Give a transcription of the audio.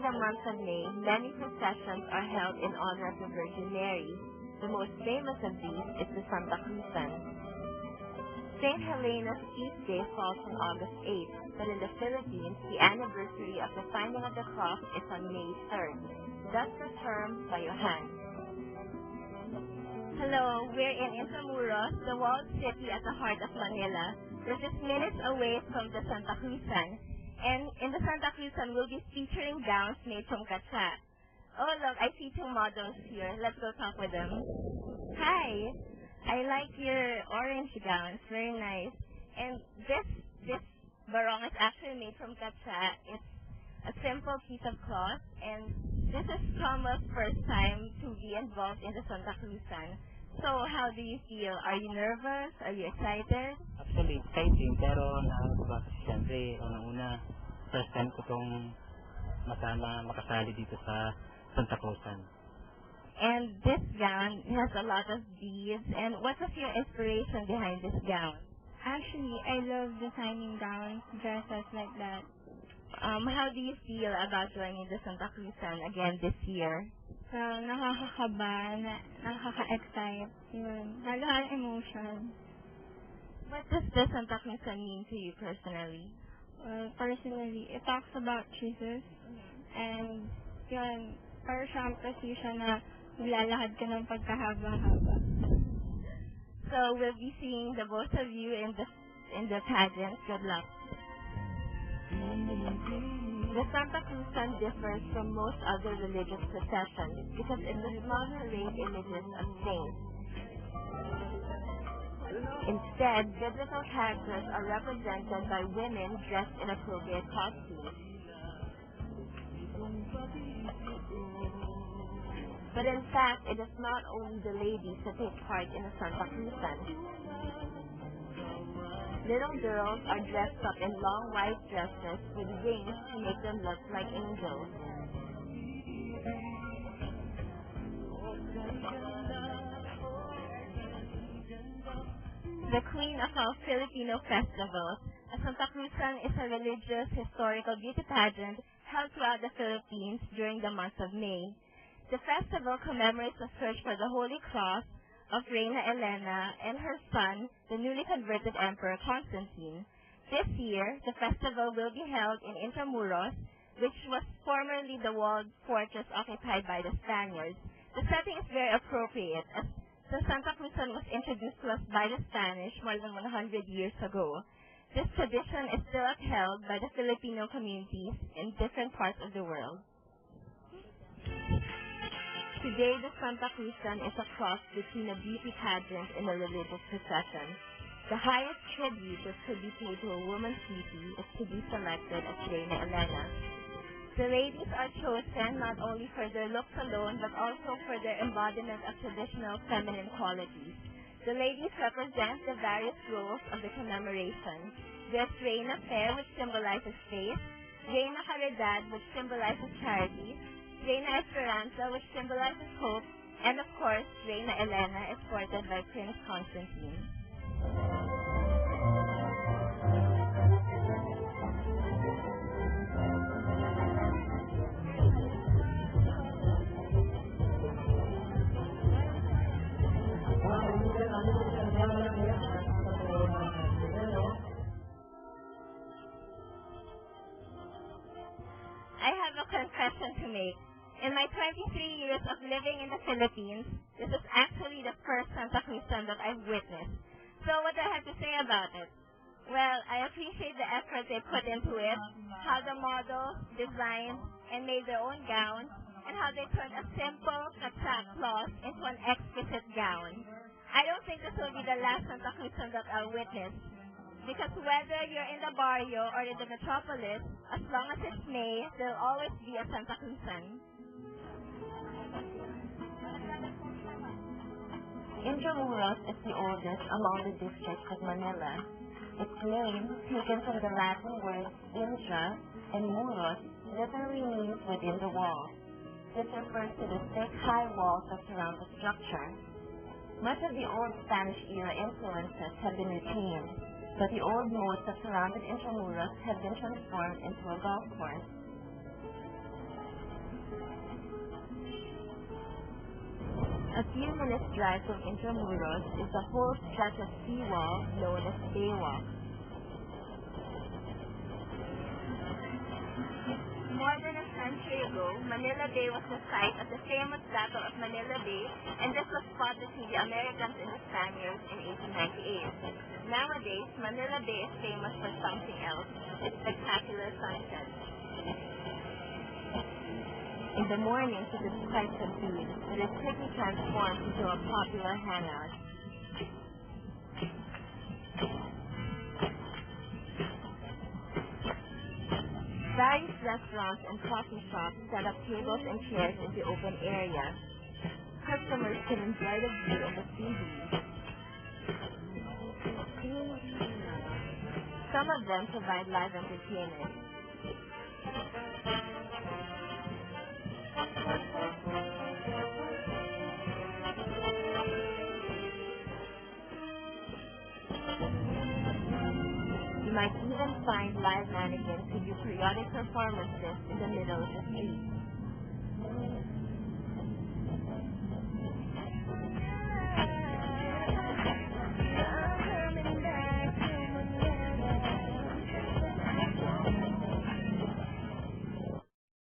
the month of May, many processions are held in honor of the Virgin Mary. The most famous of these is the Santa Cruzan. Saint Helena's feast day falls on August 8th, but in the Philippines, the anniversary of the finding of the cross is on May 3rd. Thus the term Bayuhan. Hello, we're in Intramuros, the walled city at the heart of Manila. We're just minutes away from the Santa Cruzan. And in the Santa Cruzan, we'll be featuring gowns made from katsa. Oh, look, I see two models here. Let's go talk with them. Hi. I like your orange gowns. Very nice. And this barong is actually made from katsa. It's a simple piece of cloth. And this is Toma's first time to be involved in the Santa Cruzan. So, how do you feel? Are you nervous? Are you excited? Actually, exciting, pero nakakaba kasi siyempre, unang-una, first time ko itong makasali dito sa Santa Cruzan. And this gown has a lot of beads. And what was your inspiration behind this gown? Actually, I love designing gowns, dresses like that. How do you feel about joining the Santa Cruzan again this year? So, nakakakaba, nakaka-excite, yun. Nagahan emotion. What does the Santa Cruzan mean to you personally? Well, personally, it talks about Jesus. And, yun, parang siyang precision na maglalakad ka ng pagkahaba-haba. So, we'll be seeing the both of you in the pageant. Good luck. The Santa Cruzan differs from most other religious processions because it does not parade images of saints. Instead, biblical characters are represented by women dressed in appropriate costumes. But in fact, it is not only the ladies that take part in the Santa Cruzan. Little girls are dressed up in long white dresses with wings to make them look like angels. The queen of all Filipino festivals, a Santa Cruzan is a religious, historical beauty pageant held throughout the Philippines during the month of May. The festival commemorates the search for the Holy Cross of Reina Elena and her son, the newly converted Emperor Constantine. This year, the festival will be held in Intramuros, which was formerly the walled fortress occupied by the Spaniards. The setting is very appropriate, as the Santa Cruzan was introduced to us by the Spanish more than 100 years ago. This tradition is still upheld by the Filipino communities in different parts of the world. Today, the Santa Cruzan is a cross between a beauty pageant and a religious procession. The highest tribute that could be paid to a woman's beauty is to be selected as Reina Elena. The ladies are chosen not only for their looks alone, but also for their embodiment of traditional feminine qualities. The ladies represent the various roles of the commemoration. There's Reina Fair, which symbolizes faith, Reina Caridad, which symbolizes charity, Reina Esperanza, which symbolizes hope, and of course, Reina Elena, escorted by Prince Constantine. I have a confession to make. In my 23 years of living in the Philippines, this is actually the first Santa Cruzan that I've witnessed. So what do I have to say about it? Well, I appreciate the effort they put into it, how the models designed and made their own gowns, and how they turned a simple katsa cloth into an exquisite gown. I don't think this will be the last Santa Cruzan that I'll witness, because whether you're in the barrio or in the metropolis, as long as it's May, there'll always be a Santa Cruzan. Intramuros is the oldest among the districts of Manila. Its name, taken from the Latin words intra and muros, literally means within the walls. This refers to the thick, high walls that surround the structure. Much of the old Spanish-era influences have been retained, but the old moats that surrounded Intramuros have been transformed into a golf course. A few minutes drive from Intramuros is the whole stretch of seawall known as Baywalk. More than a century ago, Manila Bay was the site of the famous Battle of Manila Bay, and this was fought between the Americans and the Spaniards in 1898. Nowadays, Manila Bay is famous for something else, its spectacular sunset. In the mornings, it is quite subdued, but it quickly transforms into a popular hangout. Various restaurants and coffee shops set up tables and chairs in the open area. Customers can enjoy the view and the sea breeze. Some of them provide live entertainment. You might even find live mannequins who do periodic performances in the middle of the street.